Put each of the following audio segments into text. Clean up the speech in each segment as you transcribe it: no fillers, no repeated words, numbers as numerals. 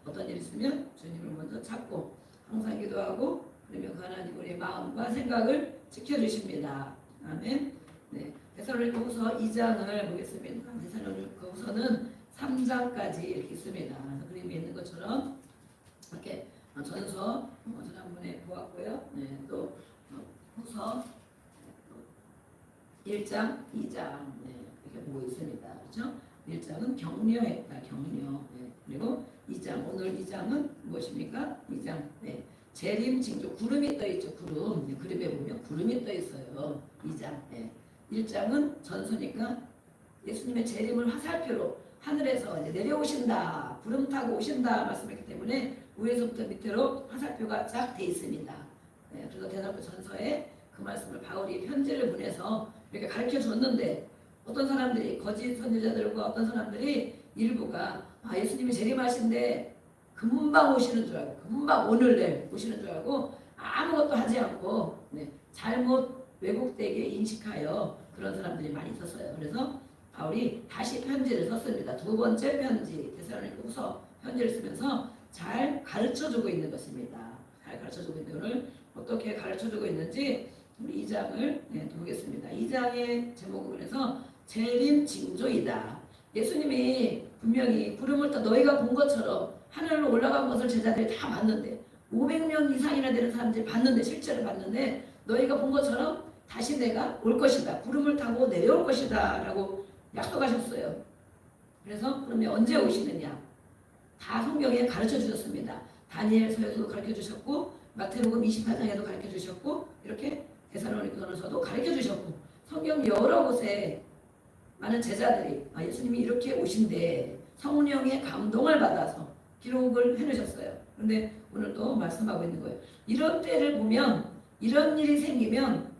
어떤 일이 있으면 주님을 먼저 찾고 항상 기도하고 그러면 그 하나님 우리의 마음과 생각을 지켜주십니다. 아멘. 네, 데살로니가후서 2장을 보겠습니다. 데살로니가후서는 3장까지 이렇게 있습니다. 그림에 있는 것처럼 이렇게 전서 지난번에 보았고요. 네, 또 후서 1장, 2장 이렇게 보고 있습니다. 그렇죠? 1장은 격려했다. 격려. 네. 그리고 2장, 오늘 2장은 무엇입니까? 2장. 네. 재림 징조. 구름이 떠 있죠. 구름. 네. 그림에 보면 구름이 떠 있어요. 2장. 네. 1장은 전서니까 예수님의 재림을 화살표로 하늘에서 이제 내려오신다. 구름 타고 오신다. 말씀했기 때문에 위에서부터 밑으로 화살표가 쫙 돼 있습니다. 네. 그래서 대사로 전서에 그 말씀을 바울이 편지를 보내서 이렇게 가르쳐 줬는데 어떤 사람들이 거짓 선지자들과 어떤 사람들이 일부가 예수님이 재림하신데 금방 오시는 줄 알고 금방 오늘 내일 오시는 줄 알고 아무것도 하지 않고 잘못 왜곡되게 인식하여 그런 사람들이 많이 있었어요. 그래서 바울이 다시 편지를 썼습니다. 두 번째 편지 데살로니가후서 편지를 쓰면서 잘 가르쳐주고 있는 것입니다. 잘 가르쳐주고 있는 것을 어떻게 가르쳐주고 있는지 우리 2장을 보겠습니다. 2장의 제목을 해서 재림 징조이다. 예수님이 분명히 구름을 떠 너희가 본 것처럼 하늘로 올라간 것을 제자들이 다 봤는데 500명 이상이나 되는 사람들이 봤는데 실제로 봤는데 너희가 본 것처럼 다시 내가 올 것이다. 구름을 타고 내려올 것이다 라고 약속하셨어요. 그래서 그러면 언제 오시느냐 다 성경에 가르쳐 주셨습니다. 다니엘서에도 가르쳐 주셨고 마태복음 24장에도 가르쳐 주셨고 이렇게 데살로니가서도 가르쳐 주셨고 성경 여러 곳에 많은 제자들이 예수님이 이렇게 오신대 성령의 감동을 받아서 기록을 해놓으셨어요. 그런데 오늘 또 말씀하고 있는 거예요. 이런 때를 보면 이런 일이 생기면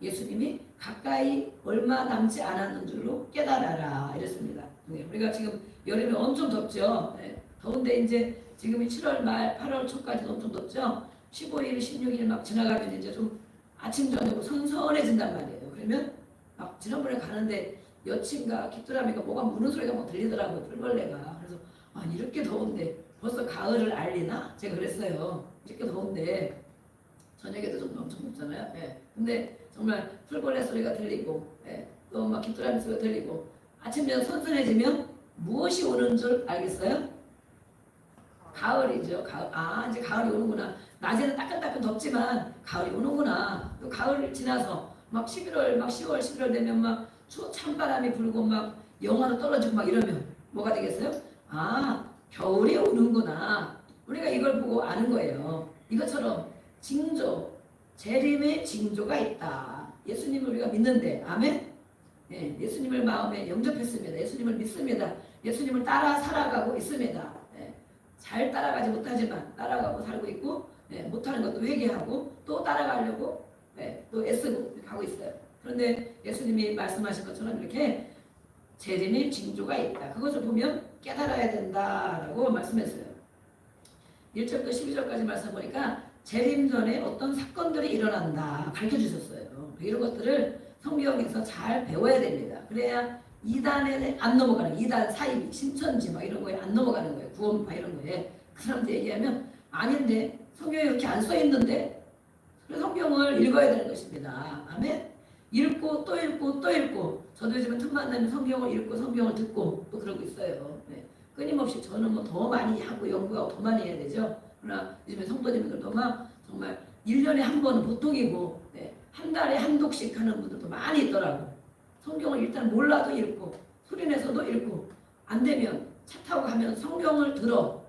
예수님이 가까이 얼마 남지 않았는 줄로 깨달아라 이랬습니다. 우리가 지금 여름에 엄청 덥죠. 더운데 이제 지금이 7월 말 8월 초까지 엄청 덥죠. 15일 16일 막 지나가면 이제 좀 아침 저녁으로 선선해진단 말이에요. 그러면 막 지난번에 가는데 여친과 깃두라미가 뭐가 무는 소리가 막 들리더라고요. 풀벌레가. 그래서 이렇게 더운데 벌써 가을을 알리나? 제가 그랬어요. 이렇게 더운데 저녁에도 좀 엄청 덥잖아요. 근데 정말 풀벌레 소리가 들리고 또 막 깃두라미 소리가 들리고 아침 저녁 선선해지면 무엇이 오는 줄 알겠어요? 가을이죠. 가을. 이제 가을이 오는구나. 낮에는 따끈따끈 덥지만 가을이 오는구나. 또 가을 지나서 막 11월, 막 10월, 11월 되면 막 찬바람이 불고 막 영하로 떨어지고 막 이러면 뭐가 되겠어요? 겨울이 오는구나. 우리가 이걸 보고 아는 거예요. 이것처럼 징조, 재림의 징조가 있다. 예수님을 우리가 믿는데, 아멘? 예수님을 마음에 영접했습니다. 예수님을 믿습니다. 예수님을 따라 살아가고 있습니다. 잘 따라가지 못하지만 따라가고 살고 있고 못하는 것도 회개하고 또 따라가려고 또 애쓰고 가고 있어요. 그런데 예수님이 말씀하신 것처럼 이렇게 재림의 징조가 있다. 그것을 보면 깨달아야 된다라고 말씀했어요. 1절부터 12절까지 말씀 보니까 재림 전에 어떤 사건들이 일어난다 가르쳐 주셨어요. 이런 것들을 성경에서 잘 배워야 됩니다. 그래야 이단에 안 넘어가는 거예요. 이단 사이비 신천지 막 이런 거에 안 넘어가는 거예요. 구원파 이런 거에. 그 사람들 얘기하면 아닌데 성경에 이렇게 안 써 있는데 그래서 성경을 읽어야 되는 것입니다. 아멘. 읽고 또 읽고 또 읽고 저도 요즘에 틈만 나면 성경을 읽고 성경을 듣고 또 그러고 있어요. 끊임없이 저는 뭐 더 많이 하고 연구하고 더 많이 해야 되죠. 그러나 요즘에 성도님들도 막 정말 1년에 한 번은 보통이고 한 달에 한 독씩 하는 분들도 많이 있더라고. 성경을 일단 몰라도 읽고 소리내서도 읽고 안 되면 차 타고 가면 성경을 들어.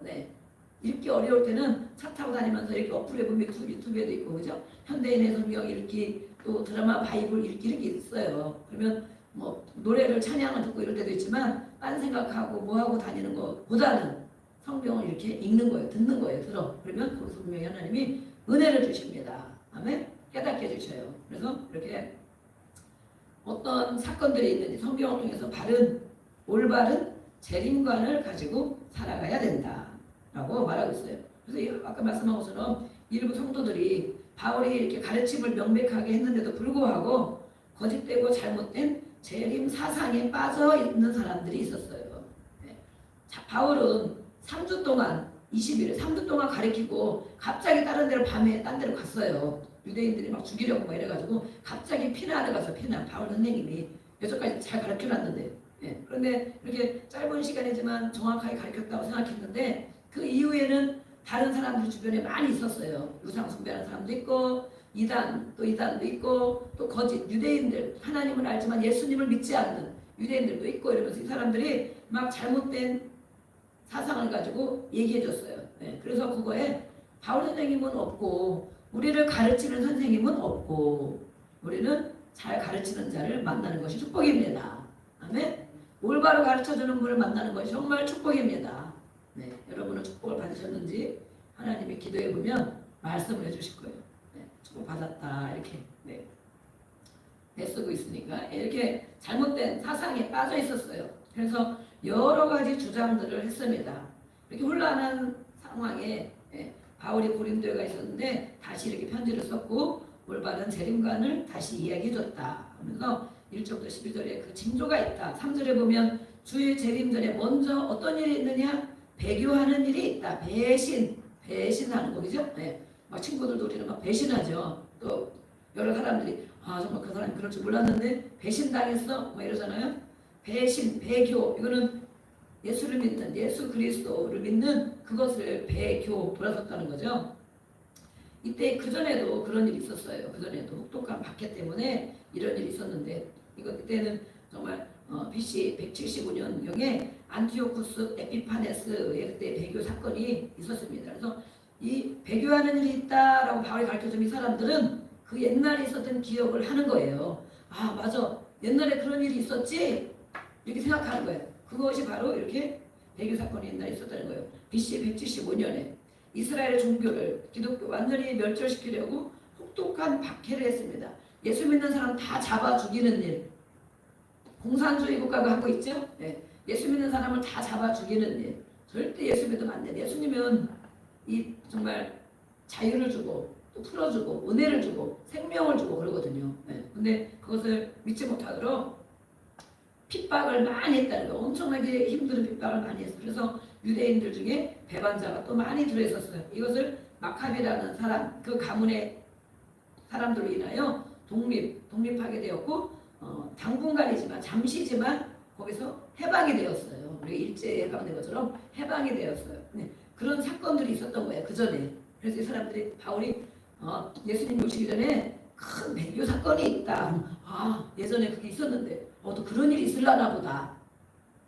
읽기 어려울 때는 차 타고 다니면서 이렇게 어플에 보면 유튜브에도 있고 그죠? 현대인의 성경 읽기 또 드라마 바이블 읽기 이렇게 있어요. 그러면 뭐 노래를 찬양을 듣고 이럴 때도 있지만 딴 생각하고 뭐하고 다니는 것보다는 성경을 이렇게 읽는 거예요. 듣는 거예요. 들어. 그러면 거기서 분명히 하나님이 은혜를 주십니다. 아멘? 깨닫게 해주셔요. 그래서 이렇게 어떤 사건들이 있는지 성경을 통해서 올바른 재림관을 가지고 살아가야 된다라고 말하고 있어요. 그래서 아까 말씀한 것처럼 일부 성도들이 바울이 이렇게 가르침을 명백하게 했는데도 불구하고 거짓되고 잘못된 재림 사상에 빠져 있는 사람들이 있었어요. 자, 바울은 3주 동안 20일에 3주 동안 가르치고 갑자기 다른 데로 밤에 딴 데로 갔어요. 유대인들이 막 죽이려고 막 이래가지고 갑자기 피난을 가서 피난 바울 선생님이 여기까지 잘 가르쳐놨는데 예. 그런데 이렇게 짧은 시간이지만 정확하게 가르쳤다고 생각했는데 그 이후에는 다른 사람들 주변에 많이 있었어요. 우상 숭배하는 사람도 있고 이단도 있고 또 거짓 유대인들 하나님을 알지만 예수님을 믿지 않는 유대인들도 있고 이러면서 이 사람들이 막 잘못된 사상을 가지고 얘기해 줬어요. 네, 그래서 그거에 바울 선생님은 없고 우리를 가르치는 선생님은 없고 우리는 잘 가르치는 자를 만나는 것이 축복입니다. 아멘. 올바로 가르쳐주는 분을 만나는 것이 정말 축복입니다. 네, 여러분은 축복을 받으셨는지 하나님이 기도해 보면 말씀을 해주실 거예요. 네, 축복 받았다 이렇게 네, 애쓰고 있으니까 이렇게 잘못된 사상에 빠져 있었어요. 그래서 여러 가지 주장들을 했습니다. 이렇게 혼란한 상황에 바울이 고린도에 가 있었는데 다시 이렇게 편지를 썼고 올바른 재림관을 다시 이야기해줬다 하면서 1절부터 12절에 그 징조가 있다. 3절에 보면 주의 재림 전에 먼저 어떤 일이 있느냐? 배교하는 일이 있다. 배신하는 거 그죠? 네. 막 친구들도 우리는 막 배신하죠. 또 여러 사람들이 정말 그 사람이 그럴 줄 몰랐는데 배신당했어? 막 이러잖아요. 배교 이거는 예수를 믿는 예수 그리스도를 믿는 그것을 배교 돌아섰다는 거죠. 이때 그 전에도 그런 일이 있었어요. 그 전에도 혹독한 박해 때문에 이런 일이 있었는데 이거 그때는 정말 BC 175년경에 안티오쿠스 에피파네스의 그때 배교 사건이 있었습니다. 그래서 이 배교하는 일이 있다라고 바울이 가르쳐준 이 사람들은 그 옛날에 있었던 기억을 하는 거예요. 아 맞아 옛날에 그런 일이 있었지 이렇게 생각하는 거예요. 그것이 바로 이렇게 배교 사건이 옛날에 있었다는 거예요. BC 175년에 이스라엘의 종교를 기독교 완전히 멸절시키려고 혹독한 박해를 했습니다. 예수 믿는 사람 다 잡아 죽이는 일. 공산주의 국가가 하고 있죠. 네. 예수 믿는 사람을 다 잡아 죽이는 일. 절대 예수 믿으면 안 돼. 예수님은 이 정말 자유를 주고 또 풀어주고 은혜를 주고 생명을 주고 그러거든요. 네. 근데 그것을 믿지 못하도록 핍박을 많이 했다는 거. 엄청나게 힘든 핍박을 많이 했어요. 그래서 유대인들 중에 배반자가 또 많이 들어있었어요. 이것을 마카비라는 사람, 그 가문의 사람들로 인하여 독립하게 되었고 당분간이지만 잠시지만 거기서 해방이 되었어요. 우리 일제 해방된 것처럼 해방이 되었어요. 네. 그런 사건들이 있었던 거예요. 그 전에. 그래서 이 사람들이 바울이 예수님 오시기 전에 큰 배교 사건이 있다. 예전에 그게 있었는데 또 그런 일이 있으려나 보다.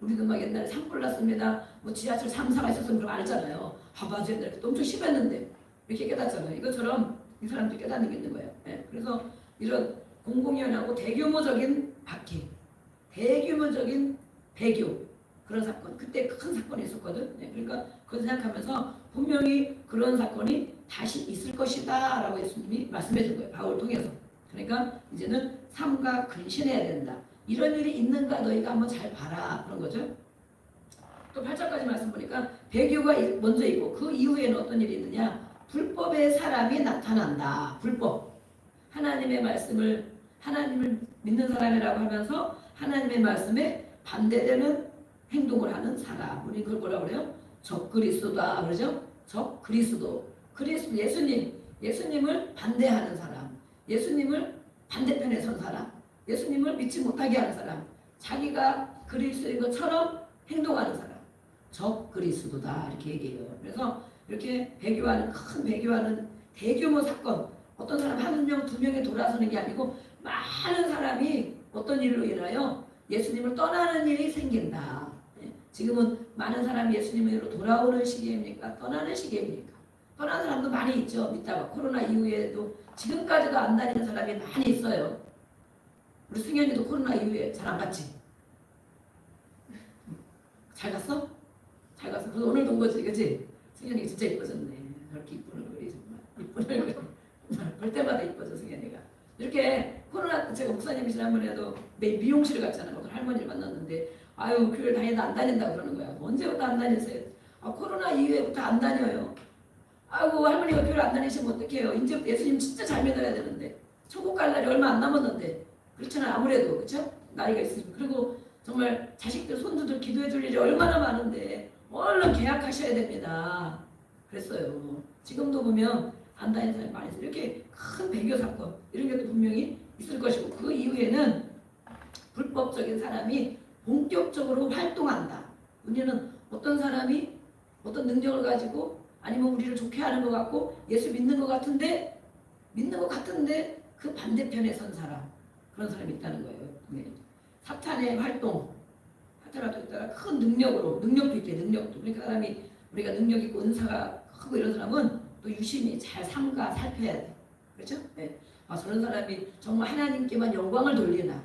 우리도 막 옛날에 산불 났습니다. 뭐 지하철 3사가 있었으면 그럼 알잖아요. 맞아 옛날에 엄청 심했는데 이렇게 깨닫잖아요. 이것처럼 이 사람들이 깨닫는 게 있는 거예요. 네. 그래서 이런 공공연하고 대규모적인 박해, 대규모적인 배교 그런 사건 그때 큰 사건이 있었거든. 네. 그러니까 그걸 생각하면서 분명히 그런 사건이 다시 있을 것이다 라고 예수님이 말씀해 준 거예요. 바울을 통해서. 그러니까 이제는 삼가 근신해야 된다. 이런 일이 있는가 너희가 한번 잘 봐라 그런 거죠. 또 8절까지 말씀 보니까 배교가 먼저 있고 그 이후에는 어떤 일이 있느냐. 불법의 사람이 나타난다. 불법. 하나님의 말씀을 하나님을 믿는 사람이라고 하면서 하나님의 말씀에 반대되는 행동을 하는 사람. 우리 그걸 뭐라고 그래요? 적그리스도다 그러죠? 적그리스도. 그리스도 예수님을 반대하는 사람. 예수님을 반대편에 선 사람. 예수님을 믿지 못하게 하는 사람. 자기가 그리스도인 것처럼 행동하는 사람. 적그리스도다 이렇게 얘기해요. 그래서 이렇게 큰 배교하는 대규모 사건. 어떤 사람 한 명, 두 명이 돌아서는 게 아니고 많은 사람이 어떤 일로 인하여 예수님을 떠나는 일이 생긴다. 지금은 많은 사람이 예수님으로 돌아오는 시기입니까? 떠나는 시기입니까? 떠나는 사람도 많이 있죠. 믿다가 코로나 이후에도 지금까지도 안 다니는 사람이 많이 있어요. 우리 승현이도 코로나 이후에 잘 안 갔지? 잘 갔어? 잘 갔어. 그래서 오늘도 온 거지, 그치? 승현이가 진짜 이뻐졌네. 저렇게 이쁜 얼굴이 정말 이쁜 얼굴. 볼 때마다 이뻐져 승현이가. 이렇게 코로나 때 제가 목사님이 지난번에도 매일 미용실을 갔잖아요. 어떤 할머니를 만났는데 아유 교회 다니다 안 다닌다고 그러는 거야. 언제부터 안 다녔어요? 코로나 이후에부터 안 다녀요. 아이고 할머니가 교회 안 다니시면 어떡해요. 이제부터 예수님 진짜 잘 믿어야 되는데 천국 갈 날이 얼마 안 남았는데 그렇잖아요. 아무래도 그렇죠? 나이가 있으면. 그리고 정말 자식들 손주들 기도해 줄 일이 얼마나 많은데 얼른 계약하셔야 됩니다. 그랬어요. 지금도 보면 안 다니는 사람이 많이 있어요. 이렇게 큰 배교 사건 이런 것도 분명히 있을 것이고 그 이후에는 불법적인 사람이 본격적으로 활동한다. 우리는 어떤 사람이 어떤 능력을 가지고 아니면 우리를 좋게 하는 것 같고 예수 믿는 것 같은데 그 반대편에 선 사람 그런 사람이 있다는 거예요. 네. 사탄의 활동 사탄에 따라 큰 능력도 있대. 능력도 그러니까 사람이 우리가 능력 있고 은사가 크고 이런 사람은 또 유심히 잘 삼가 살펴야 돼. 그렇죠? 네. 저런 사람이 정말 하나님께만 영광을 돌리나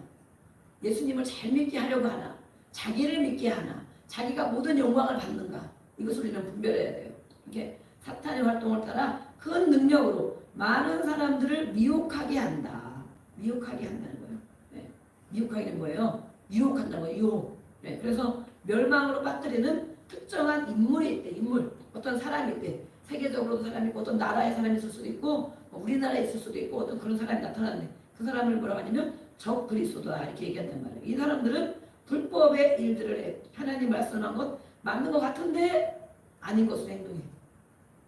예수님을 잘 믿게 하려고 하나 자기를 믿게 하나 자기가 모든 영광을 받는가 이것을 우리는 분별해야 돼요. 이게 사탄의 활동을 따라 큰 능력으로 많은 사람들을 미혹하게 한다. 미혹하게 한다는 거예요. 네. 미혹하기는 뭐예요? 유혹한다는 거예요. 유혹. 네. 그래서 멸망으로 빠뜨리는 특정한 인물이 있대. 인물. 어떤 사람이 있대. 세계적으로도 사람이 있고 어떤 나라의 사람이 있을 수도 있고 우리나라에 있을 수도 있고 어떤 그런 사람이 나타나는데 그 사람을 뭐라고 하냐면 적 그리스도다 이렇게 얘기한단 말이에요. 이 사람들은 불법의 일들을 해. 하나님 말씀한 것 맞는 것 같은데 아닌 것으로 행동해.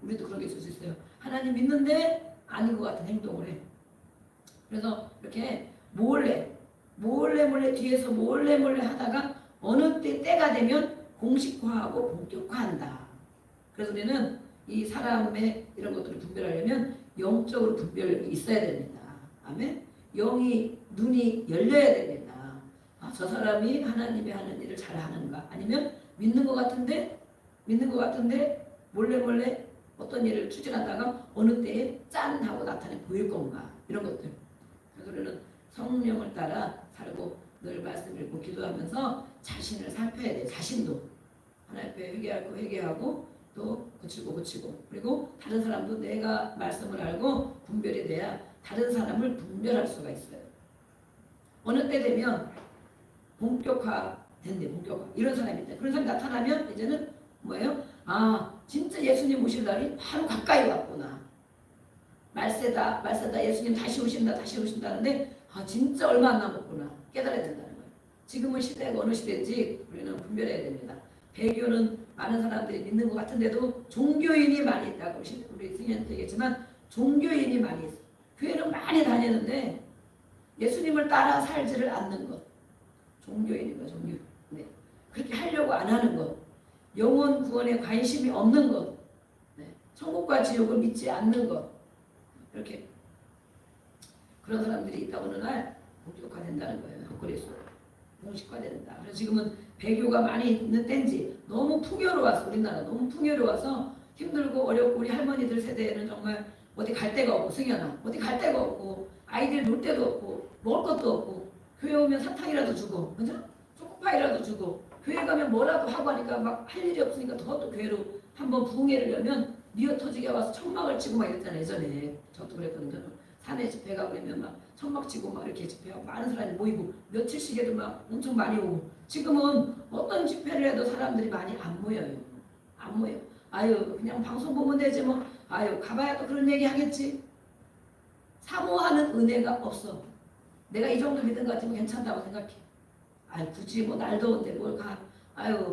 우리도 그런 게 있을 수 있어요. 하나님 믿는데 아닌 것 같은 행동을 해. 그래서 이렇게 몰래 뒤에서 몰래 하다가 어느 때가 되면 공식화하고 본격화한다. 그래서 우리는 이 사람의 이런 것들을 분별하려면 영적으로 분별력이 있어야 됩니다. 아멘. 영이 눈이 열려야 됩니다. 저 사람이 하나님이 하는 일을 잘 하는가 아니면 믿는 것 같은데 몰래 어떤 일을 추진하다가 어느 때에 짠 하고 나타내 보일 건가 이런 것들. 그래서 우리는 성령을 따라 살고 늘 말씀 읽고 기도하면서 자신을 살펴야 돼. 자신도 하나님 앞에 회개하고 또 고치고 그리고 다른 사람도 내가 말씀을 알고 분별이 돼야 다른 사람을 분별할 수가 있어요. 어느 때 되면 본격화 이런 사람이 있다. 그런 사람이 나타나면 이제는 뭐예요? 진짜 예수님 오실 날이 바로 가까이 왔구나. 말세다 예수님 다시 오신다는데 진짜 얼마 안 남았구나. 깨달아야 된다는 거예요. 지금은 시대가 어느 시대인지 우리는 분별해야 됩니다. 배교는 많은 사람들이 믿는 것 같은데도 종교인이 많이 있다고 우리 승희한테 얘기했지만 종교인이 많이 있어요. 교회는 많이 다니는데 예수님을 따라 살지를 않는 것. 종교인인 거 종교. 네. 그렇게 하려고 안 하는 것. 영혼 구원에 관심이 없는 것. 네. 천국과 지옥을 믿지 않는 것. 이렇게 그런 사람들이 있다 어느 날 본격화된다는 거예요. 헛거리수 공식화된다. 그래서 지금은 배교가 많이 있는 때인지 너무 풍요로워서 우리나라 너무 풍요로워서 힘들고 어렵고 우리 할머니들 세대에는 정말 어디 갈 데가 없고 승현아 어디 갈 데가 없고 아이들 놀 데도 없고 먹을 것도 없고 교회 오면 사탕이라도 주고 그죠? 초코파이라도 주고 교회 가면 뭐라도 하고 하니까 막 할 일이 없으니까 더 교회로 한번 부흥회를 열면 미어 터지게 와서 천막을 치고 막 이랬잖아요. 예전에 저도 그랬거든요. 산에 집회 가고 그러면 막 천막 치고 막 이렇게 집회하고 많은 사람이 모이고 며칠씩 해도 막 엄청 많이 오고 지금은 어떤 집회를 해도 사람들이 많이 안 모여요. 안 모여. 그냥 방송 보면 되지 뭐. 가봐야 또 그런 얘기 하겠지. 사모하는 은혜가 없어. 내가 이 정도 믿은 것 같으면 괜찮다고 생각해. 굳이 뭐 날 더운데 뭘 가.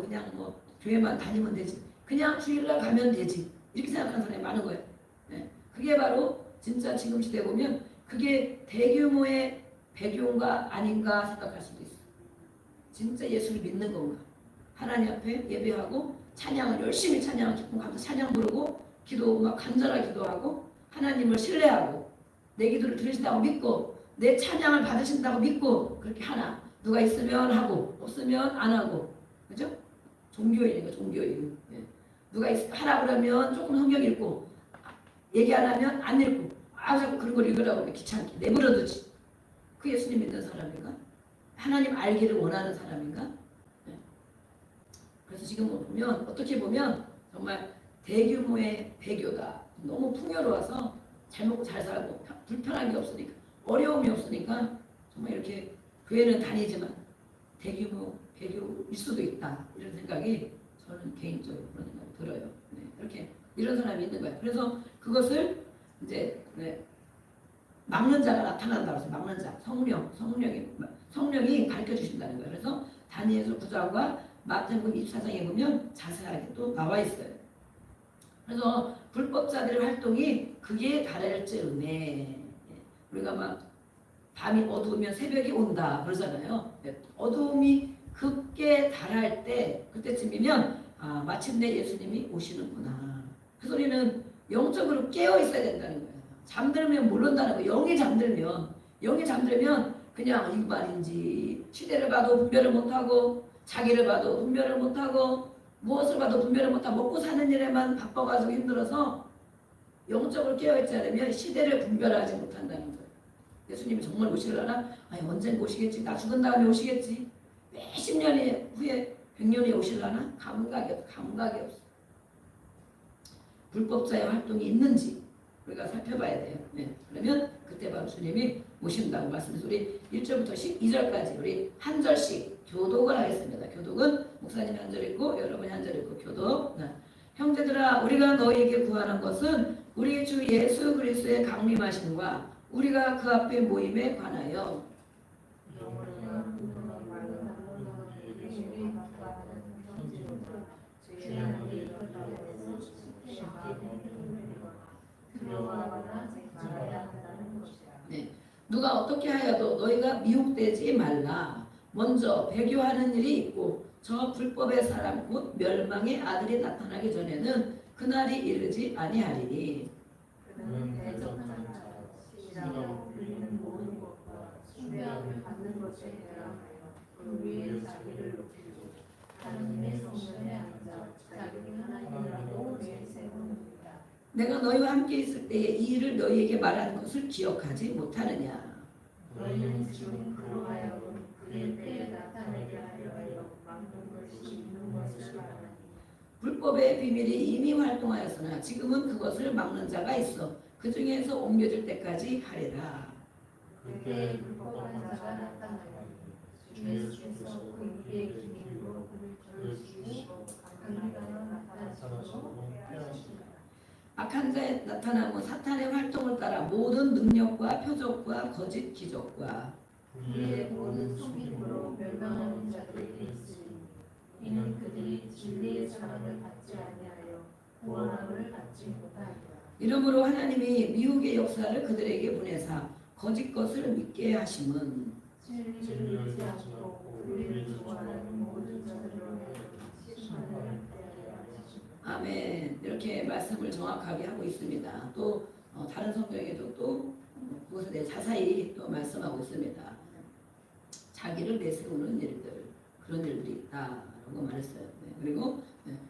그냥 뭐 교회만 다니면 되지. 그냥 주일날 가면 되지. 이렇게 생각하는 사람이 많은 거예요. 네. 그게 바로 진짜 지금 시대에 보면 그게 대규모의 배교인가 아닌가 생각할 수도 있어. 진짜 예수를 믿는 건가. 하나님 앞에 예배하고 찬양을 열심히 찬양 기쁨 감사 찬양 부르고 기도 막 간절하게 기도하고 하나님을 신뢰하고 내 기도를 들으신다고 믿고 내 찬양을 받으신다고 믿고 그렇게 하나. 누가 있으면 하고 없으면 안 하고. 그죠? 종교인이니까 종교인. 예. 누가 하라 그러면 조금 성경 읽고 얘기 안 하면 안 읽고 자꾸 그런 걸 읽으라고 하면 귀찮게 내버려두지. 그 예수님 믿는 사람인가? 하나님 알기를 원하는 사람인가? 예. 그래서 지금 보면 어떻게 보면 정말 대규모의 배교다. 너무 풍요로워서 잘 먹고 잘 살고 불편한 게 없으니까 어려움이 없으니까 정말 이렇게 교회는 다니지만 대규모 배교일 수도 있다. 이런 생각이 저는 개인적으로 그런 생각이 들어요. 네, 이렇게 이런 사람이 있는 거예요. 그래서 그것을 이제 막는 자가 나타난다고 해서 막는 자, 성령이 가르쳐 주신다는 거예요. 그래서 다니엘서 9장과 마태복음 24장에 보면 자세하게 또 나와 있어요. 그래서 불법자들의 활동이 극에 달할지 음에 우리가 막 밤이 어두우면 새벽이 온다 그러잖아요. 어두움이 극에 달할 때 그때쯤이면 마침내 예수님이 오시는구나. 그 소리는 영적으로 깨어 있어야 된다는 거예요. 잠들면 모른다는 거예요. 영이 잠들면 그냥 이거 말인지 시대를 봐도 분별을 못하고 자기를 봐도 분별을 못하고 무엇을 봐도 분별을 못하고 먹고 사는 일에만 바빠가지고 힘들어서 영적으로 깨어있지 않으면 시대를 분별하지 못한다는 거예요. 예수님이 정말 오시려나? 아니 언젠가 오시겠지. 나 죽은 다음에 오시겠지. 몇십 년 후에 100년이 오시려나? 감각이 없어. 불법자의 활동이 있는지 우리가 살펴봐야 돼요. 그러면 그때 바로 주님이 오신다고 말씀해서 우리 1절부터 12절까지 우리 한 절씩 교독을 하겠습니다. 교독은 목사님이 한 절 읽고 여러분이 한 절 읽고 교독. 형제들아 우리가 너희에게 구하는 것은 우리 주 예수 그리스도의 강림하심과 우리가 그 앞에 모임에 관하여 누가 어떻게 하여도 너희가 미혹되지 말라. 먼저 배교하는 일이 있고 저 불법의 사람 곧 멸망의 아들이 나타나기 전에는 그날이 이르지 아니하리니. 그는 대적한 자, 시라고 불리는 모든 것과 수배함을 받는 것에 대하여 그 위에 자기를 높이고 하나님의 성전에 앉아 자기 하나님이라고 내세우느니라. 내가 너희와 함께 있을 때에 이 일을 너희에게 말하는 것을 기억하지 못하느냐. 너희는 지금 그로 하여금 그의 때에 나타내게 하려 막는 것이 있는 것을 말하니 불법의 비밀이 이미 활동하였으나 지금은 그것을 막는 자가 있어 그 중에서 옮겨질 때까지 하리라. 그때 불법한 자가 나타나니 주 예수께서 그 위의 기밀로 그를 주시고 강력한 나타나시고 빼앗으시니라. 악한 자의 나타남은 사탄의 활동을 따라 모든 능력과 표적과 거짓 기적과 우리의 모든 속임으로 멸망하는 자들에게 있으니 이는 그들이 진리의 사랑을 받지 아니하여 구원함을 받지 못하리라. 이러므로 하나님이 미혹의 역사를 그들에게 보내사 거짓 것을 믿게 하심은 진리를 믿지 않고 우리를 좋아하는 모든 자들로 심판을 받게 하시니라. 아멘. 이렇게 말씀을 정확하게 하고 있습니다. 또 다른 성경에도 또 그것에 대해 자세히 또 말씀하고 있습니다. 자기를 내세우는 일들 그런 일들이 있다라고 말했어요. 그리고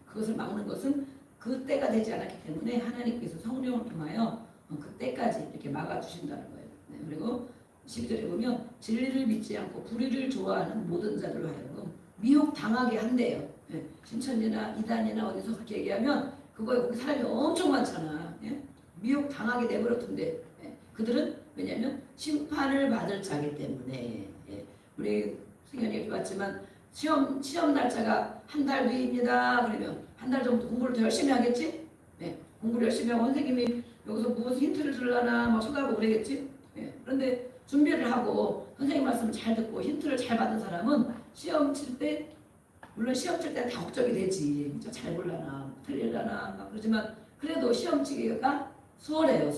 그것을 막는 것은 그 때가 되지 않았기 때문에 하나님께서 성령을 통하여 그 때까지 이렇게 막아주신다는 거예요. 그리고 12절에 보면 진리를 믿지 않고 불의를 좋아하는 모든 자들로 하여금 미혹당하게 한대요. 신천지나 이단이나 어디서 그렇게 얘기하면 그거에 거기 사람이 엄청 많잖아. 미혹당하게 내버려둔대. 그들은 왜냐하면 심판을 받을 자기 때문에. 우리 승현이 봤지만 시험 날짜가 한 달 뒤입니다. 그러면 한 달 정도 공부를 더 열심히 하겠지? 공부를 열심히 하고 선생님이 여기서 무슨 힌트를 주려나 막 쳐다보고 그러겠지? 그런데 준비를 하고 선생님 말씀을 잘 듣고 힌트를 잘 받은 사람은 시험 칠 때 물론 시험 칠 때는 다 걱정이 되지. 진짜 잘 볼라나 틀릴라나 막 그러지만 그래도 시험 치기가 수월해.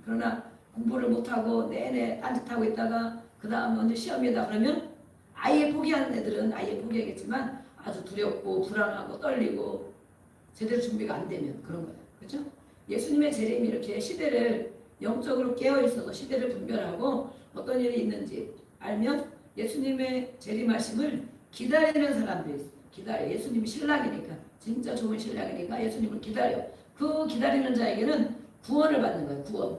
그러나 공부를 못하고 내내 딴짓하고 있다가 그 다음 언제 시험이다 그러면 아예 포기하는 애들은 아예 포기하겠지만 아주 두렵고 불안하고 떨리고 제대로 준비가 안 되면 그런 거예요. 그렇죠? 예수님의 재림이 이렇게 시대를 영적으로 깨어있어서 시대를 분별하고 어떤 일이 있는지 알면 예수님의 재림하심을 기다리는 사람들이 있어요. 기다려. 예수님이 신랑이니까 진짜 좋은 신랑이니까 예수님을 기다려. 그 기다리는 자에게는 구원을 받는 거예요. 구원.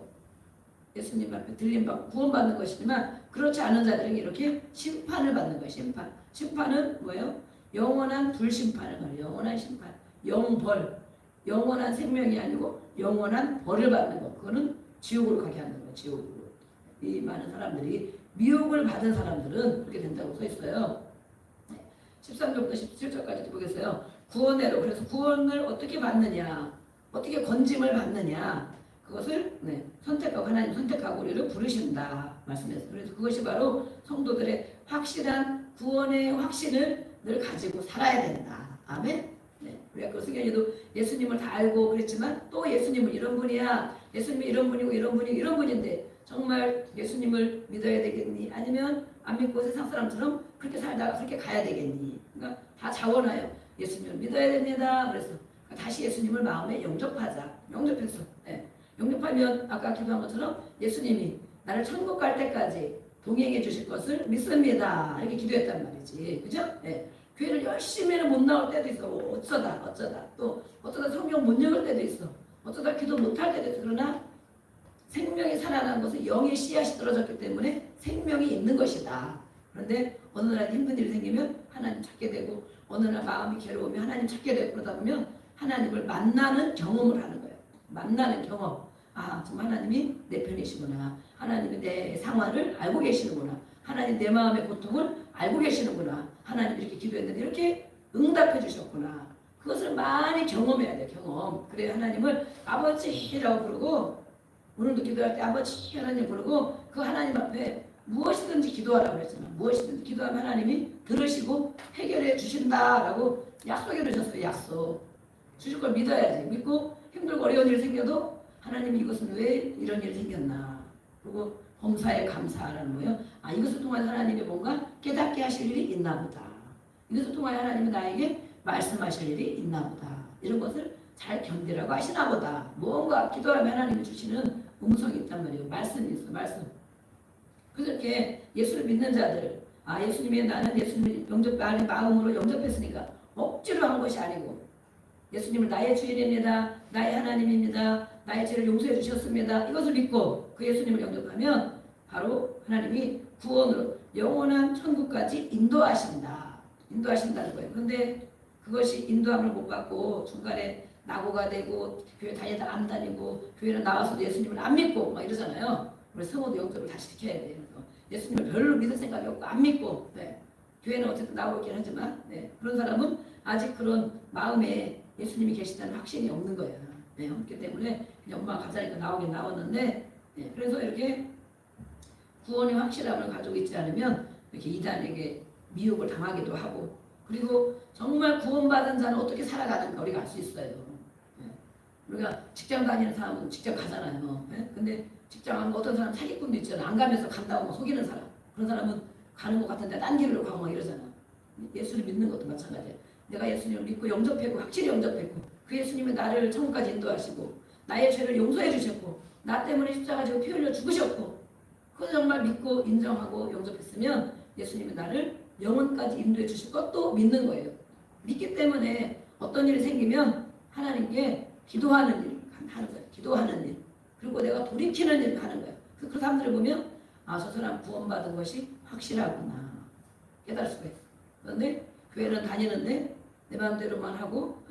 예수님 앞에 들림받고 구원받는 것이지만 그렇지 않은 자들은 이렇게 심판을 받는 거예요. 심판은 뭐예요? 영원한 불심판을 말해요. 영원한 심판. 영벌. 영원한 생명이 아니고 영원한 벌을 받는 것. 그거는 지옥으로 가게 하는 거예요. 지옥으로. 이 많은 사람들이 미혹을 받은 사람들은 그렇게 된다고 써 있어요. 13절부터 17절까지 보겠어요. 구원으로. 그래서 구원을 어떻게 받느냐, 어떻게 건짐을 받느냐, 그것을 선택하고 하나님 선택하고 우리를 부르신다 말씀했어요. 그래서 그것이 바로 성도들의 확실한 구원의 확신을 늘 가지고 살아야 된다. 아멘. 우리 아까 승현이도 예수님을 다 알고 그랬지만 또 예수님은 이런 분이야. 예수님이 이런 분이고 이런 분이고 이런 분인데 정말 예수님을 믿어야 되겠니? 아니면 안 믿고 세상 사람처럼 그렇게 살다가 그렇게 가야 되겠니? 그러니까 다 자원하여 예수님을 믿어야 됩니다. 그래서 다시 예수님을 마음에 영접하자. 영접했어. 네. 영접하면 아까 기도한 것처럼 예수님이 나를 천국 갈 때까지 동행해 주실 것을 믿습니다. 이렇게 기도했단 말이지. 그죠? 네. 교회를 열심히는 못 나올 때도 있어. 어쩌다. 또 어쩌다 성경 못 읽을 때도 있어. 어쩌다 기도 못 할 때도 있어. 그러나 생명이 살아난 것은 영의 씨앗이 떨어졌기 때문에 생명이 있는 것이다. 그런데 어느 날 힘든 일이 생기면 하나님 찾게 되고 어느 날 마음이 괴로우면 하나님 찾게 되고 그러다 보면 하나님을 만나는 경험을 하는 거예요. 만나는 경험. 아, 정말 하나님이 내 편이시구나. 하나님이 내 상황을 알고 계시는구나. 하나님 내 마음의 고통을 알고 계시는구나. 하나님 이렇게 기도했는데 이렇게 응답해 주셨구나. 그것을 많이 경험해야 돼요. 경험. 그래 하나님을 아버지라고 부르고 오늘도 기도할 때 아버지 하나님 부르고 그 하나님 앞에 무엇이든지 기도하라고 그랬잖아. 무엇이든지 기도하면 하나님이 들으시고 해결해 주신다라고 약속해 주셨어요. 약속. 주실 걸 믿어야지. 믿고 힘들고 어려운 일이 생겨도 하나님이 이것은 왜 이런 일이 생겼나. 그리고 범사에 감사하라는 거예요. 아, 이것을 통해서 하나님이 뭔가 깨닫게 하실 일이 있나 보다. 이것을 통해 하나님이 나에게 말씀하실 일이 있나 보다. 이런 것을 잘 견디라고 하시나 보다. 뭔가 기도하면 하나님이 주시는 음성이 있단 말이에요. 말씀이 있어. 말씀. 그래서 이렇게 예수를 믿는 자들, 아, 예수님이 나는 예수님을 나의 마음으로 영접했으니까 억지로 한 것이 아니고 예수님을 나의 주인입니다. 나의 하나님입니다. 나의 죄를 용서해 주셨습니다. 이것을 믿고 그 예수님을 영접하면 바로 하나님이 구원으로 영원한 천국까지 인도하신다. 인도하신다는 거예요. 그런데 그것이 인도함을 못 받고 중간에 낙오가 되고 교회 다니다 안 다니고 교회는 나와서도 예수님을 안 믿고 막 이러잖아요. 우리 성호도 영접을 다시 시켜야 돼요. 예수님을 별로 믿을 생각이 없고 안 믿고 네. 교회는 어쨌든 나오긴 하지만 네. 그런 사람은 아직 그런 마음에 예수님이 계시다는 확신이 없는 거예요. 네. 없기 때문에 그냥 엄마가 가자니까 나오긴 나왔는데 네. 그래서 이렇게 구원의 확실함을 가지고 있지 않으면 이렇게 이단에게 미혹을 당하기도 하고 그리고 정말 구원받은 자는 어떻게 살아가는가 우리가 알 수 있어요. 네. 우리가 직장 다니는 사람은 직장 가잖아요. 네? 근데 직장 안 가고 어떤 사람 사기꾼도 있잖아. 안 가면서 간다고 막 속이는 사람. 그런 사람은 가는 것 같은데 딴 길로 가고 막 이러잖아. 예수를 믿는 것도 마찬가지야. 내가 예수님을 믿고 영접했고 확실히 영접했고 그 예수님이 나를 천국까지 인도하시고 나의 죄를 용서해 주셨고 나 때문에 십자가 지고 피 흘려 죽으셨고 그거 정말 믿고 인정하고 영접했으면 예수님이 나를 영원까지 인도해 주실 것도 믿는 거예요. 믿기 때문에 어떤 일이 생기면 하나님께 기도하는 일 하는 거예요. 기도하는 일. 그리고 내가 돌이키는 일을 하는 거예요. 그 사람들을 보면 아, 저 사람 구원받은 것이 확실하구나. 깨달을 수가 있어요. 그런데 교회는 다니는데 내 마음대로만 하고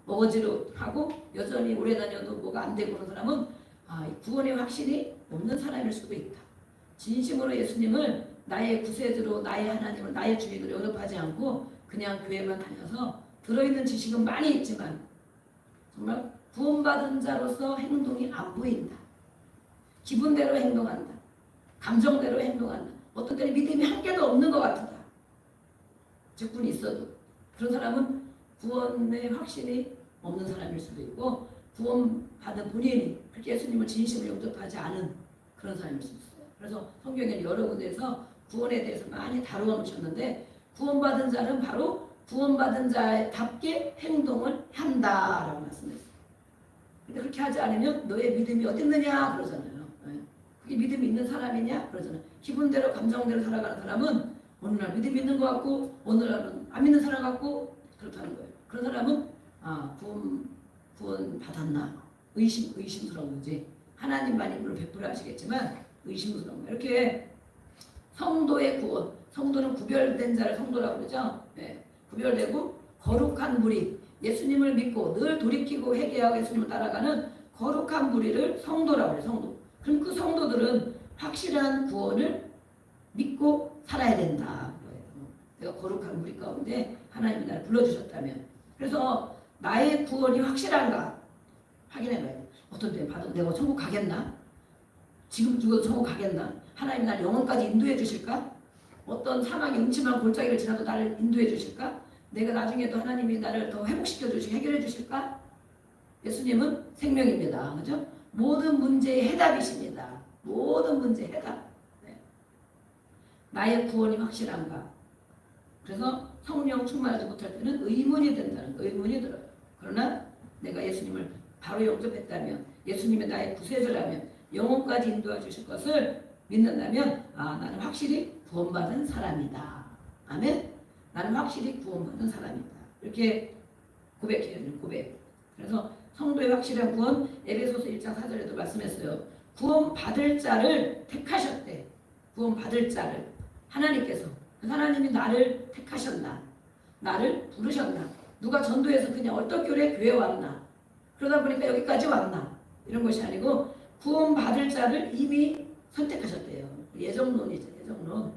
어거지로 하고 여전히 오래 다녀도 뭐가 안 되고 그런 사람은 아, 구원의 확신이 없는 사람일 수도 있다. 진심으로 예수님을 나의 구세주로 나의 하나님을 나의 주인으로 영접하지 않고 그냥 교회만 다녀서 들어있는 지식은 많이 있지만 정말 구원받은 자로서 행동이 안 보인다. 기분대로 행동한다. 감정대로 행동한다. 어떤 때는 믿음이 한 개도 없는 것 같다. 직분이 있어도 그런 사람은 구원의 확신이 없는 사람일 수도 있고 구원받은 본인이 그렇게 예수님을 진심으로 영접하지 않은 그런 사람일 수 있어요. 그래서 성경에는 여러 군데에서 구원에 대해서 많이 다루어 놓으셨는데 구원받은 자는 바로 구원받은 자답게 행동을 한다라고 말씀했어요. 근데 그렇게 하지 않으면 너의 믿음이 어딨느냐 그러잖아요. 그게 믿음이 있는 사람이냐 그러잖아요. 기분대로 감정대로 살아가는 사람은 어느 날 믿음이 있는 것 같고 어느 날은 안 믿는 사람 같고 그렇다는 거예요. 그런 사람은 아, 구원 받았나 의심스러운 거지. 하나님만이 물론 베풀어 하시겠지만 의심스러운 거. 이렇게 성도의 구원, 성도는 구별된 자를 성도라고 그러죠. 네. 구별되고 거룩한 무리, 예수님을 믿고 늘 돌이키고 회개하고 예수님을 따라가는 거룩한 무리를 성도라고 해요. 성도. 그럼 그 성도들은 확실한 구원을 믿고 살아야 된다. 내가 거룩한 무리 가운데 하나님이 나를 불러주셨다면 그래서 나의 구원이 확실한가 확인해봐야 돼. 어떤 때는 봐도 내가 천국 가겠나? 지금 죽어도 천국 가겠나? 하나님이 나를 영원까지 인도해 주실까? 어떤 사망의 음침한 골짜기를 지나도 나를 인도해 주실까? 내가 나중에도 하나님이 나를 더 회복시켜 주시고 해결해 주실까? 예수님은 생명입니다. 그죠? 모든 문제의 해답이십니다. 모든 문제의 해답. 네. 나의 구원이 확실한가? 그래서 성령 충만하지 못할 때는 의문이 된다는 거, 의문이 들어요. 그러나 내가 예수님을 바로 영접했다면, 예수님이 나의 구세주라면, 영혼까지 인도해 주실 것을 믿는다면, 나는 확실히 구원받은 사람이다. 아멘? 나는 확실히 구원받은 사람이다. 이렇게 고백해야 되는 고백. 그래서 성도의 확실한 구원, 에베소서 1장 4절에도 말씀했어요. 구원받을 자를 택하셨대. 구원받을 자를. 하나님께서. 하나님이 나를 택하셨나? 나를 부르셨나? 누가 전도해서 그냥 얼떨결에 교회 왔나? 그러다 보니까 여기까지 왔나? 이런 것이 아니고 구원받을 자를 이미 선택하셨대요. 예정론이죠. 예정론.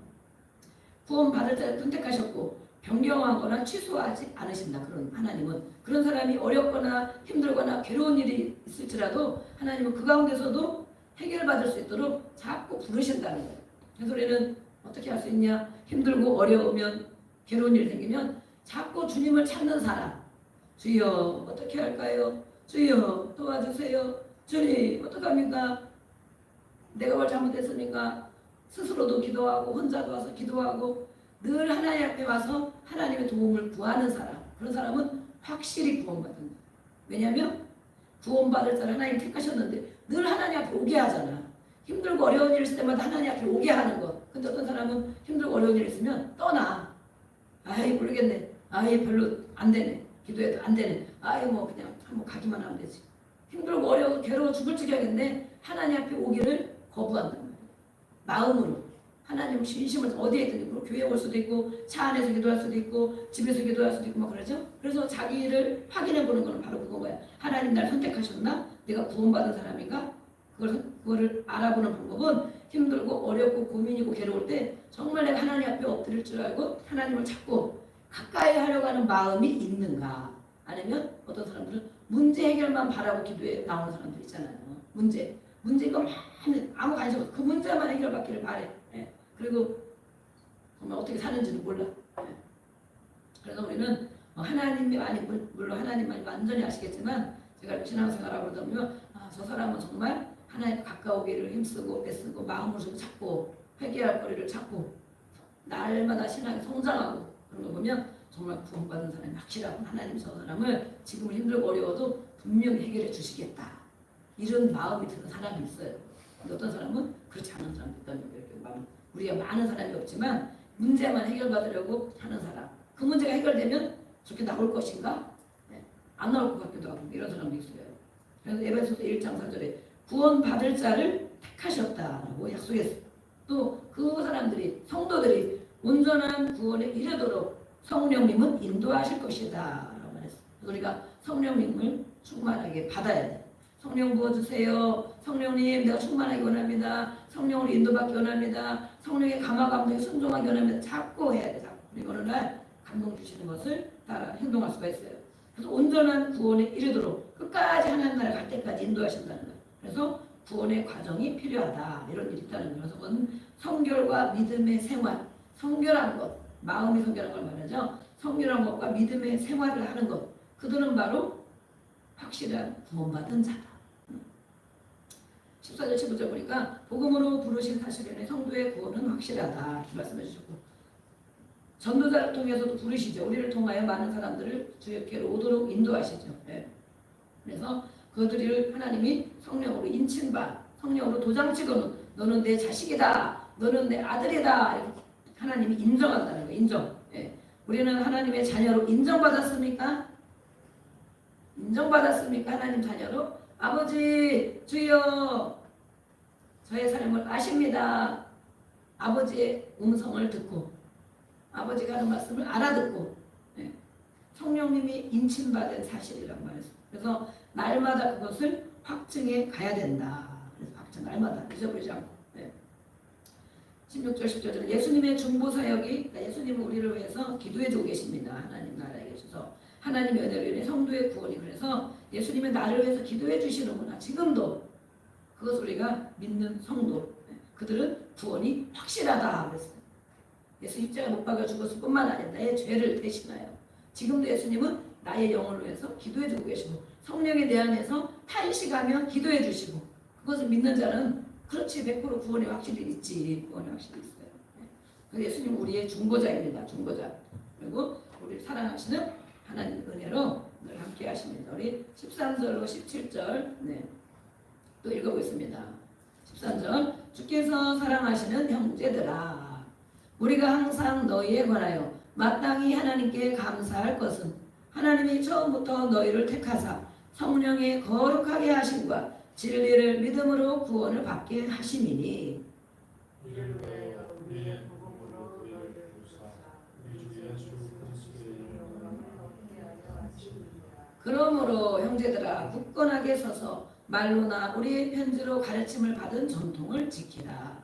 구원받을 자를 선택하셨고 변경하거나 취소하지 않으신다. 그런 하나님은. 그런 사람이 어렵거나 힘들거나 괴로운 일이 있을지라도 하나님은 그 가운데서도 해결받을 수 있도록 자꾸 부르신다는 거예요. 그래서 우리는 어떻게 할 수 있냐? 힘들고 어려우면 괴로운 일이 생기면 자꾸 주님을 찾는 사람. 주여 어떻게 할까요? 주여 도와주세요. 주님 어떡합니까? 내가 뭘 잘못했습니까? 스스로도 기도하고 혼자도 와서 기도하고 늘 하나님 앞에 와서 하나님의 도움을 구하는 사람. 그런 사람은 확실히 구원받는 거예요. 왜냐하면 구원받을 자를 하나님 택하셨는데 늘 하나님 앞에 오게 하잖아. 힘들고 어려운 일 있을 때마다 하나님 앞에 오게 하는 거. 근데 어떤 사람은 힘들고 어려운 일 있으면 떠나. 아이 모르겠네. 아이 별로 안 되네. 기도해도 안 되네. 아이 뭐 그냥 한번 가기만 하면 되지. 힘들고 어려워 괴로워 죽을 지경인데 하나님 앞에 오기를 거부한단 말이에요. 마음으로. 하나님 진심을 어디에 있든 교회 올 수도 있고 차 안에서 기도할 수도 있고 집에서 기도할 수도 있고 막 그러죠. 그래서 자기를 확인해 보는 거는 바로 그건 거야. 하나님 날 선택하셨나? 내가 구원받은 사람인가? 그거를 알아보는 방법은 힘들고 어렵고 고민이고 괴로울 때 정말 내가 하나님 앞에 엎드릴 줄 알고 하나님을 찾고 가까이 하려고 하는 마음이 있는가? 아니면 어떤 사람들은 문제 해결만 바라고 기도에 나오는 사람들 있잖아요. 문제가 많은 아무 관심 없어. 그 문제만 해결받기를 바래. 예. 그리고 정말 어떻게 사는지도 몰라. 예. 그래서 우리는 하나님이 아니 물론 하나님만이 완전히 아시겠지만 제가 신앙생활하고 그러다 보면 저 사람은 정말 하나님 가까우기를 힘쓰고 애쓰고 마음을 찾고 회개할 거리를 찾고 날마다 신앙이 성장하고 그런 거 보면 정말 구원받은 사람이 확실하고 하나님 저 사람을 지금 힘들고 어려워도 분명히 해결해 주시겠다. 이런 마음이 드는 사람이 있어요. 근데 어떤 사람은 그렇지 않은 사람도 있다는 거예요. 우리가 많은 사람이 없지만 문제만 해결받으려고 하는 사람. 그 문제가 해결되면 저렇게 나올 것인가? 네. 안 나올 것 같기도 하고 이런 사람도 있어요. 그래서 에베소서 1장 4절에 구원받을 자를 택하셨다라고 약속했어요. 또 그 사람들이 성도들이 온전한 구원에 이르도록 성령님은 인도하실 것이다 라고 말했어요. 우리가 성령님을 충만하게 받아야 돼요. 성령 부어주세요. 성령님 내가 충만하게 원합니다. 성령으로 인도받기 원합니다. 성령의 감화 감동에 순종하기 원합니다. 자꾸 해야 돼. 자꾸. 그리고 어느 날 감동 주시는 것을 따라 행동할 수가 있어요. 그래서 온전한 구원에 이르도록 끝까지 하나님 나라 갈 때까지 인도하신다는 거예요. 그래서 구원의 과정이 필요하다. 이런 일이 있다는 거예요. 그래서 그건 성결과 믿음의 생활. 성결한 것. 마음이 성결한 걸 말하죠. 성결한 것과 믿음의 생활을 하는 것. 그들은 바로 확실한 구원받은 자다. 14절 15절 보니까 복음으로 부르신 사실의 성도의 구원은 확실하다 말씀해 주셨고 전도자를 통해서도 부르시죠. 우리를 통하여 많은 사람들을 주께로 오도록 인도하시죠. 네. 그래서 그들을 하나님이 성령으로 인친바 성령으로 도장 찍어놓은 너는 내 자식이다. 너는 내 아들이다. 하나님이 인정한다는 거예요. 인정. 네. 우리는 하나님의 자녀로 인정받았습니까? 인정받았습니까? 하나님 자녀로? 아버지 주여 저의 삶을 아십니다. 아버지의 음성을 듣고 아버지가 하는 말씀을 알아듣고 네. 성령님이 인침받은 사실이라고 말했어요. 그래서 날마다 그것을 확증해 가야 된다. 그래서 확증 날마다 잊어버리지 않고 네. 16절 17절은 예수님의 중보사역이 예수님은 우리를 위해서 기도해주고 계십니다. 하나님 나라에 계셔서 하나님의 은혜로 인해 성도의 구원이 그래서 예수님의 나를 위해서 기도해 주시는구나. 지금도 그것을 우리가 믿는 성도 그들은 구원이 확실하다 그랬어요. 예수 십자가 못 박아 죽었을 뿐만 아니라 나의 죄를 대신하여 지금도 예수님은 나의 영혼을 위해서 기도해 주고 계시고 성령에 대한해서 탄식하며 기도해 주시고 그것을 믿는 자는 그렇지 100% 구원이 확실히 있지. 구원이 확실히 있어요. 그래서 예수님 우리의 중보자입니다. 중보자. 그리고 우리 사랑하시는 하나님 은혜로 늘 함께 하십니다. 우리 13절로 17절 또 읽어보겠습니다. 13절 주께서 사랑하시는 형제들아 우리가 항상 너희에 관하여 마땅히 하나님께 감사할 것은 하나님이 처음부터 너희를 택하사 성령의 거룩하게 하심과 진리를 믿음으로 구원을 받게 하심이니 이를 위하여 우리의 복음으로 너희를 부르사 우리 주 예수 그리스도의 이름으로 얻게 하여 하시니라. 그러므로 형제들아 굳건하게 서서 말로나 우리의 편지로 가르침을 받은 전통을 지키라.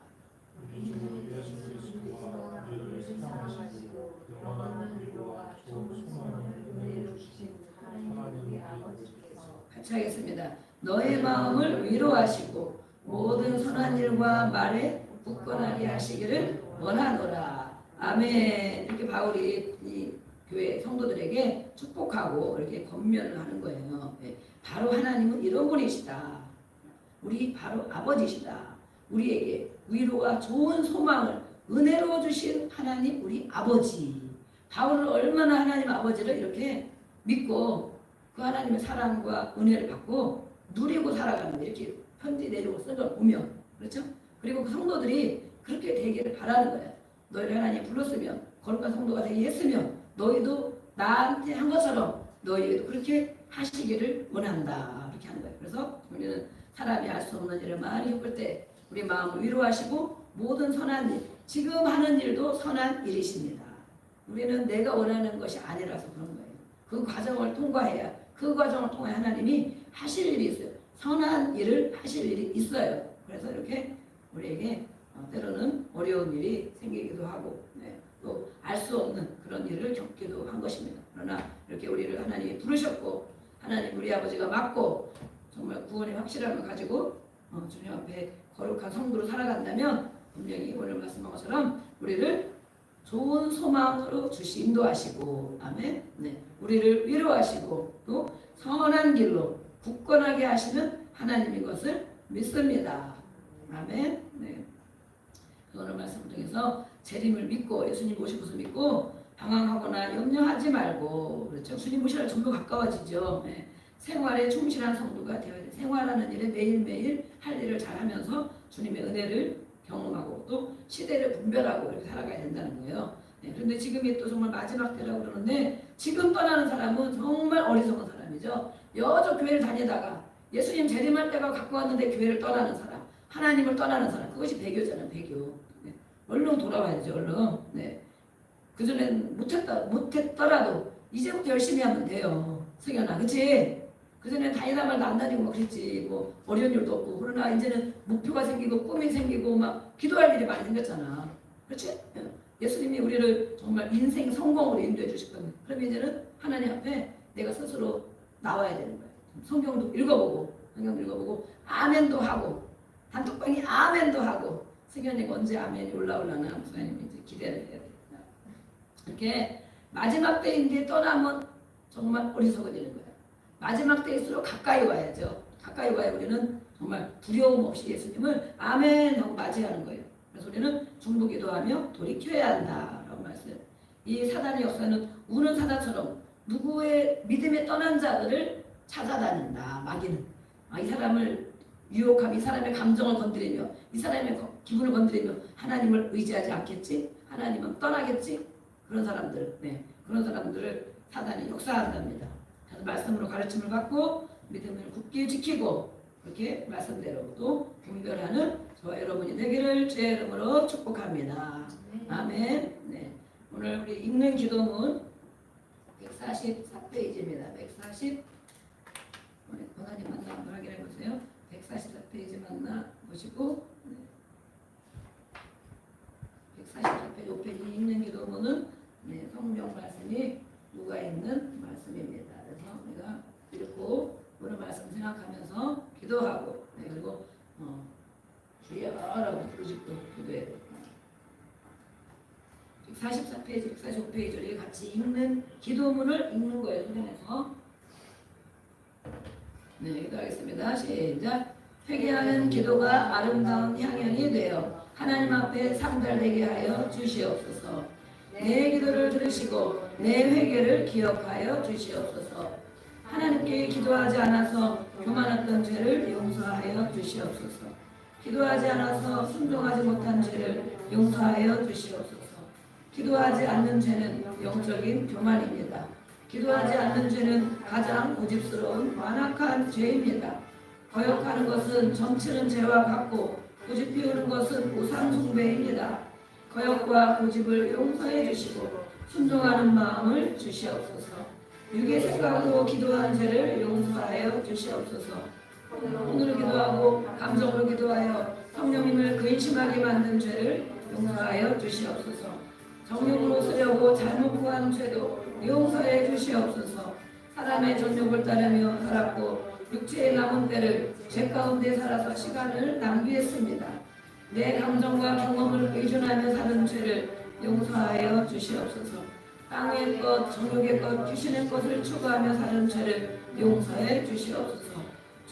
우리 주 예수 그리스도와 우리를 사랑하시고 영원한 위로와 좋은 소망을 은혜로 주신 하나님 우리 아버지께서 같이 하겠습니다. 너의 마음을 위로하시고 모든 선한 일과 말에 굳건하게 하시기를 원하노라. 아멘. 이렇게 바울이 이 교회 성도들에게 축복하고 이렇게 권면을 하는 거예요. 바로 하나님은 이런 분이시다. 우리 바로 아버지시다. 우리에게 위로와 좋은 소망을 은혜로 주신 하나님 우리 아버지. 바울은 얼마나 하나님 아버지를 이렇게 믿고 그 하나님의 사랑과 은혜를 받고 누리고 살아가는 이렇게 편지 내리고 쓴 걸 보면 그렇죠? 그리고 그 성도들이 그렇게 되기를 바라는 거예요. 너희를 하나님 불렀으면 거룩한 성도가 되게 했으면 너희도 나한테 한 것처럼 너희에게도 그렇게 하시기를 원한다. 이렇게 하는 거예요. 그래서 우리는 사람이 알 수 없는 일을 많이 겪을 때 우리 마음을 위로하시고 모든 선한 일, 지금 하는 일도 선한 일이십니다. 우리는 내가 원하는 것이 아니라서 그런 거예요. 그 과정을 통과해야 그 과정을 통해 하나님이 하실 일이 있어요. 선한 일을 하실 일이 있어요. 그래서 이렇게 우리에게 때로는 어려운 일이 생기기도 하고 또 알 수 없는 그런 일을 겪기도 한 것입니다. 그러나 이렇게 우리를 하나님이 부르셨고 하나님 우리 아버지가 맡고 정말 구원의 확실함을 가지고 주님 앞에 거룩한 성도로 살아간다면 분명히 오늘 말씀한 것처럼 우리를 좋은 소망으로 주시 인도하시고 아멘. 우리를 위로하시고 또 선한 길로 굳건하게 하시는 하나님인 것을 믿습니다. 아멘. 오늘 말씀을 통해서 재림을 믿고 예수님 오실 것을 믿고 방황하거나 염려하지 말고 그렇죠. 주님 오시라 점점 가까워지죠. 생활에 충실한 성도가 되어야 돼. 생활하는 일에 매일매일 할 일을 잘하면서 주님의 은혜를 경험하고 또 시대를 분별하고 이렇게 살아가야 된다는 거예요. 그런데 지금이 또 정말 마지막 때라고 그러는데 지금 떠나는 사람은 정말 어리석은 사람이죠. 여러 교회를 다니다가 예수님 재림할 때가 갖고 왔는데 교회를 떠나는 사람, 하나님을 떠나는 사람, 그것이 배교잖아요. 배교. 얼른 돌아와야죠. 얼른. 그전엔 못했더라도 이제부터 열심히 하면 돼요. 승현아, 그치? 그전엔 다니다 말도 안 다니고 막 그랬지. 뭐 어려운 일도 없고. 그러나 이제는 목표가 생기고 꿈이 생기고 막 기도할 일이 많이 생겼잖아. 그렇지? 예수님이 우리를 정말 인생 성공으로 인도해 주실 겁니다. 그럼 이제는 하나님 앞에 내가 스스로 나와야 되는 거예요. 성경도 읽어보고 아멘도 하고 단톡방에 아멘도 하고 승현이가 언제 아멘이 올라오려나 목사님이 이제 기대를 해야 되겠다. 이렇게 마지막 때인데 떠나면 정말 어리석어 되는 거예요. 마지막 때일수록 가까이 와야죠. 가까이 와야 우리는 정말 두려움 없이 예수님을 아멘 하고 맞이하는 거예요. 그래서 우리는 중보기도하며 돌이켜야 한다라고 말씀. 이 사단의 역사는 우는 사자처럼 누구의 믿음에 떠난 자들을 찾아다닌다. 마귀는 이 사람을 유혹하며 이 사람의 감정을 건드리며 이 사람의 기분을 건드리며 하나님을 의지하지 않겠지? 하나님은 떠나겠지? 그런 사람들, 그런 사람들을 사단이 역사한답니다. 그래서 말씀으로 가르침을 받고 믿음을 굳게 지키고 그렇게 말씀대로 또 분별하는 저와 여러분이 되기를 주의 이름으로 축복합니다. 아멘. 오늘 우리 읽는 기도문 144페이지입니다. 140 권한님 만나 한번 확인해 보세요. 144페이지 만나 보시고 144페이지 5페이지 읽는 기도문은 성경 말씀이 누가 있는 말씀입니다. 그래서 우리가 읽고 오늘 말씀 생각하면서 기도하고 그리고 주여라고 부르짖고 기도해야 됩니다. 44페이지, 45페이지를 같이 읽는 기도문을 읽는 거예요. 성경에서. 네, 기도하겠습니다. 시작. 회개하는 기도가 아름다운 향연이 되어 하나님 앞에 상달되게 하여 주시옵소서. 내 기도를 들으시고 내 회개를 기억하여 주시옵소서. 하나님께 기도하지 않아서 교만했던 죄를 용서하여 주시옵소서. 기도하지 않아서 순종하지 못한 죄를 용서하여 주시옵소서. 기도하지 않는 죄는 영적인 교만입니다. 기도하지 않는 죄는 가장 고집스러운 완악한 죄입니다. 거역하는 것은 점치는 죄와 같고 고집 피우는 것은 우상 숭배입니다. 거역과 고집을 용서해 주시고 순종하는 마음을 주시옵소서. 육의 생각으로 기도한 죄를 용서하여 주시옵소서. 오늘 기도하고 감정으로 기도하여 성령님을 근심하게 만든 죄를 용서하여 주시옵소서. 정욕으로 쓰려고 잘못 구한 죄도 용서해 주시옵소서. 사람의 정욕을 따르며 살았고 육체의 남은 때를 죄 가운데 살아서 시간을 낭비했습니다. 내 감정과 경험을 의존하며 사는 죄를 용서하여 주시옵소서. 땅의 것, 정욕의 것, 귀신의 것을 추구하며 사는 죄를 용서해 주시옵소서.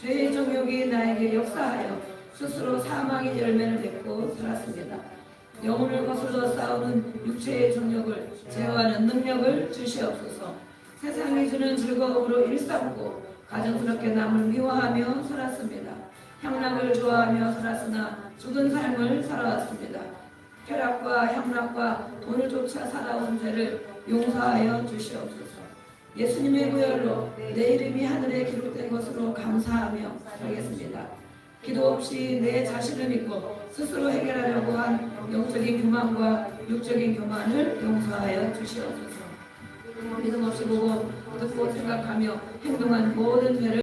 죄의 정욕이 나에게 역사하여 스스로 사망의 열매를 맺고 살았습니다. 영혼을 거슬러 싸우는 육체의 정욕을 제어하는 능력을 주시옵소서. 세상이 주는 즐거움으로 일삼고 가정스럽게 남을 미워하며 살았습니다. 향락을 좋아하며 살았으나 죽은 삶을 살아왔습니다. 쾌락과 향락과 돈을 쫓아 살아온 죄를 용서하여 주시옵소서. 예수님의 구혈로 내 이름이 하늘에 기록된 것으로 감사하며 살겠습니다. 기도 없이 내 자신을 믿고 스스로 해결하려고 한 영적인 교만과 육적인 교만을 용서하여 주시옵소서. 믿음 없이 보고 듣고 생각하며 행동한 모든 죄를